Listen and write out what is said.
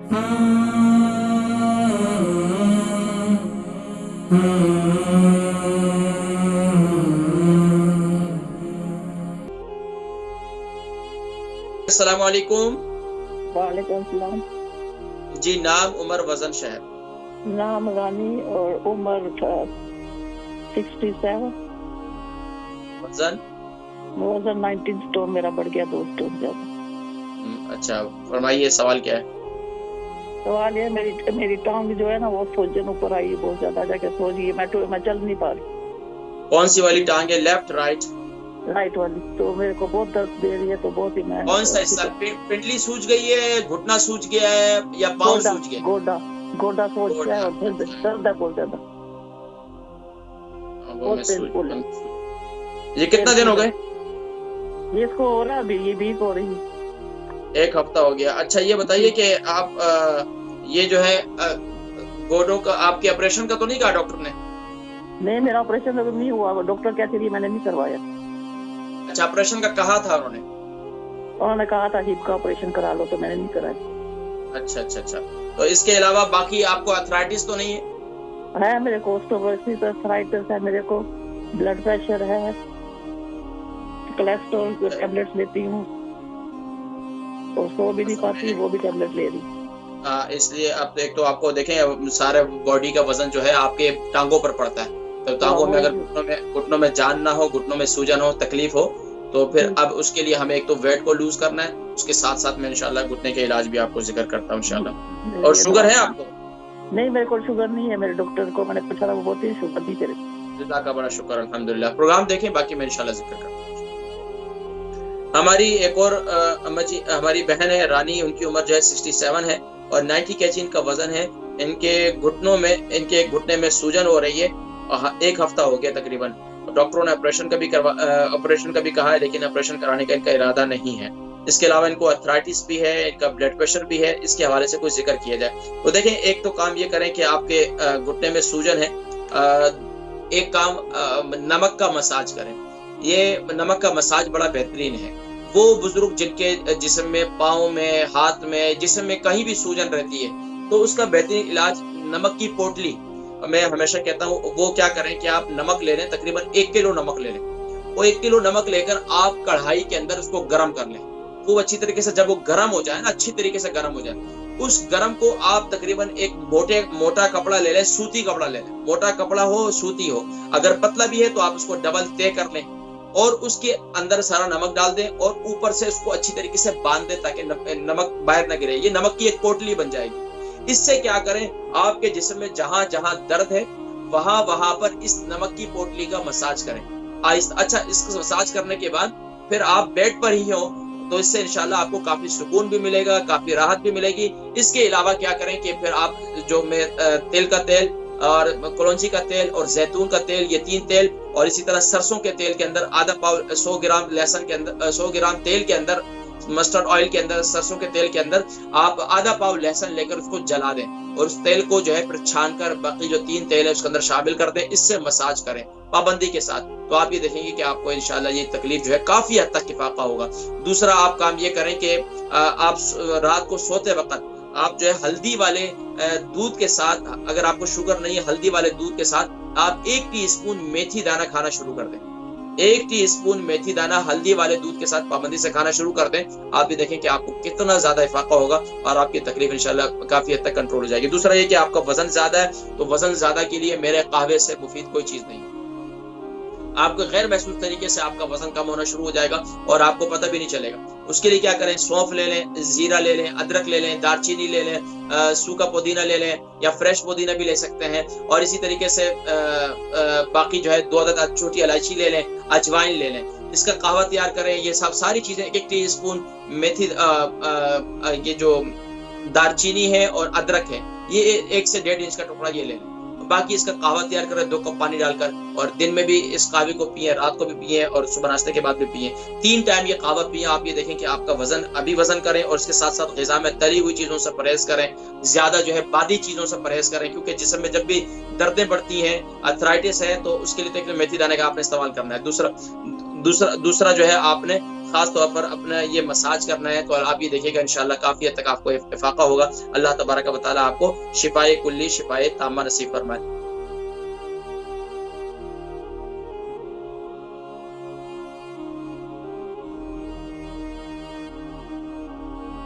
अस्सलाम वालेकुम। वालेकुम सलाम। जी, नाम, उम्र, वजन, शहर। नाम रानी और उम्र 67। वजन? वजन 19 स्टोन मेरा बढ़ गया, 2 स्टोन ज्यादा। अच्छा, फरमाइए सवाल क्या है? सवाल ये मेरी टांग जो है ना वो सूजन ऊपर आई है बहुत ज्यादा, जाके सो गई। मैं चल नहीं पा रही। कौन सी वाली टांग है, लेफ्ट राइट? राइट वाली। तो मेरे को बहुत दर्द दे रही है, तो बहुत ही मैं कौन सा हिस्सा? पिंडली सूज गई है, घुटना सूज गया है या पाँव सूज गया? गोडा सूज गया है और दर्द है बहुत ज्यादा। ये कितना दिन हो गए? ये इसको हो रहा है अभी, ये वीक हो रही है। 1 हफ्ता हो गया। अच्छा, ये बताइए कि आप ये जो है गोडों का आपके ऑपरेशन का तो नहीं कहा डॉक्टर ने? नहीं, मेरा ऑपरेशन तो नहीं हुआ। डॉक्टर कहते थे, मैंने नहीं करवाया। अच्छा, ऑपरेशन का कहा था उन्होंने कहा था हिप का ऑपरेशन करा लो, तो मैंने नहीं कराया। अच्छा। तो इसके अलावा बाकी आपको अर्थराइटिस तो नहीं है? है मेरे को ऑस्टियोआर्थराइटिस है, मेरे को ब्लड प्रेशर है, कोलेस्ट्रॉल के टैबलेट्स लेती हूँ और सो भी नहीं पाती, वो भी टैबलेट ले रही। इसलिए अब एक तो आपको देखें सारे बॉडी का वजन जो है आपके टांगों पर पड़ता है। तो टांगों में अगर घुटनों में जान ना हो, घुटनों में सूजन हो, तकलीफ हो, तो फिर अब उसके लिए हमें एक तो वेट को लूज करना है, उसके साथ साथ में इंशाल्लाह घुटने के इलाज भी आपको जिक्र करता हूँ इंशाल्लाह। और शुगर है आपको? नहीं, मेरे को शुगर नहीं है। मेरे डॉक्टर को मैंने पूछा था, वो बोलते हैं शुगर नहीं तेरे। अल्लाह का बड़ा शुक्र, अल्हम्दुलिल्लाह। प्रोग्राम देखें, बाकी मैं इंशाल्लाह जिक्र करता हूँ। हमारी एक और अम्मा जी, हमारी बहन है रानी, उनकी उम्र जो है 67 है और 90 केजी इनका वजन है। इनके घुटने में सूजन हो रही है और 1 हफ्ता हो गया तकरीबन। डॉक्टरों ने ऑपरेशन का भी कहा है, लेकिन ऑपरेशन कराने का इनका इरादा नहीं है। इसके अलावा इनको अर्थराइटिस भी है, इनका ब्लड प्रेशर भी है। इसके हवाले से कोई जिक्र किया जाए तो देखें, एक तो काम ये करें कि आपके घुटने में सूजन है, एक काम नमक का मसाज करें। ये नमक का मसाज बड़ा बेहतरीन है। वो बुजुर्ग जिनके जिस्म में, पाँव में, हाथ में, जिस्म में कहीं भी सूजन रहती है, तो उसका बेहतरीन इलाज नमक की पोटली। मैं हमेशा कहता हूँ वो क्या करें कि आप नमक ले लें, तकरीबन 1 किलो नमक ले लें। वो 1 किलो नमक लेकर आप कढ़ाई के अंदर उसको गर्म कर लें। खूब अच्छी तरीके से, जब वो गर्म हो जाए ना, अच्छी तरीके से गर्म हो जाए, उस गर्म को आप तकरीबन एक मोटा कपड़ा ले लें, सूती कपड़ा ले लें। मोटा कपड़ा हो, सूती हो, अगर पतला भी है तो आप उसको डबल तय कर लें और उसके अंदर सारा नमक डाल दें और ऊपर से उसको अच्छी तरीके से बांध दें ताकि नमक बाहर ना गिरे। ये नमक की एक पोटली बन जाएगी। इससे क्या करें, आपके जिस्म में जहां जहां दर्द है वहां पर इस नमक की पोटली का मसाज करें आहिस्ता। अच्छा, इसको मसाज करने के बाद फिर आप बेड पर ही हो, तो इससे इंशाल्लाह आपको काफी सुकून भी मिलेगा, काफी राहत भी मिलेगी। इसके अलावा क्या करें कि फिर आप जो तिल का तेल और कलौंजी का तेल और जैतून का तेल, ये 3 तेल, और इसी तरह सरसों के तेल के अंदर आधा पाव, 100 ग्राम लहसुन के अंदर, 100 ग्राम तेल के अंदर, मस्टर्ड ऑयल के अंदर, सरसों के तेल के अंदर आप आधा पाव लहसुन लेकर उसको जला दें और उस तेल को जो है फिर छान कर बाकी जो 3 तेल है उसके अंदर शामिल कर दें। इससे मसाज करें पाबंदी के साथ, तो आप ये देखेंगे कि आपको इंशाल्लाह ये तकलीफ जो है काफी हद तक इफाका होगा। दूसरा आप काम ये करें कि आप रात को सोते वक्त आप जो है हल्दी वाले दूध के साथ, अगर आपको शुगर नहीं है, हल्दी वाले दूध के साथ आप 1 टीस्पून मेथी दाना खाना शुरू कर दें। 1 टीस्पून मेथी दाना हल्दी वाले दूध के साथ पाबंदी से खाना शुरू कर दें। आप भी देखें कि आपको कितना ज्यादा इफाका होगा और आपकी तकलीफ इंशाल्लाह काफी हद तक कंट्रोल हो जाएगी। दूसरा ये कि आपका वजन ज्यादा है, तो वजन ज्यादा के लिए मेरे कहवे से मुफीद कोई चीज नहीं। आपको गैर महसूस तरीके से आपका वजन कम होना शुरू हो जाएगा और आपको पता भी नहीं चलेगा। उसके लिए क्या करें, सौंफ ले लें, जीरा ले लें, अदरक ले लें, दालचीनी ले लें, सूखा पुदीना ले लें या फ्रेश पुदीना भी ले सकते हैं, और इसी तरीके से बाकी जो है 2 अदद छोटी इलायची ले लें, अजवाइन ले लें, इसका कहवा तैयार करें। ये सब सारी चीजें 1 टीस्पून मेथी, ये जो दालचीनी है और अदरक है, ये 1 से 1.5 इंच का टुकड़ा ये ले लें। बाकी इसका कहवा तैयार करें 2 कप पानी डालकर, और दिन में भी इस कहवे को पिए, रात को भी पिए और सुबह नाश्ते के बाद भी पिए। 3 टाइम ये कहवा पिए। आप ये देखें कि आपका वजन करें और इसके साथ साथ ग़िज़ा में तली हुई चीजों से परहेज करें, ज्यादा जो है बादी चीजों से परहेज करें, क्योंकि जिस्म में जब भी दर्दें बढ़ती हैं, अर्थराइटिस है, तो उसके लिए तो मेथी दाने का आपने इस्तेमाल करना है। दूसरा जो है आपने खास तौर पर अपना ये मसाज करना है, तो आप ये देखिएगा इंशाल्लाह काफी हद तक आपको इफाका होगा। अल्लाह तबारक व तआला आपको शिफाए कुल्ली शिफाए तामा नसीब फरमाए।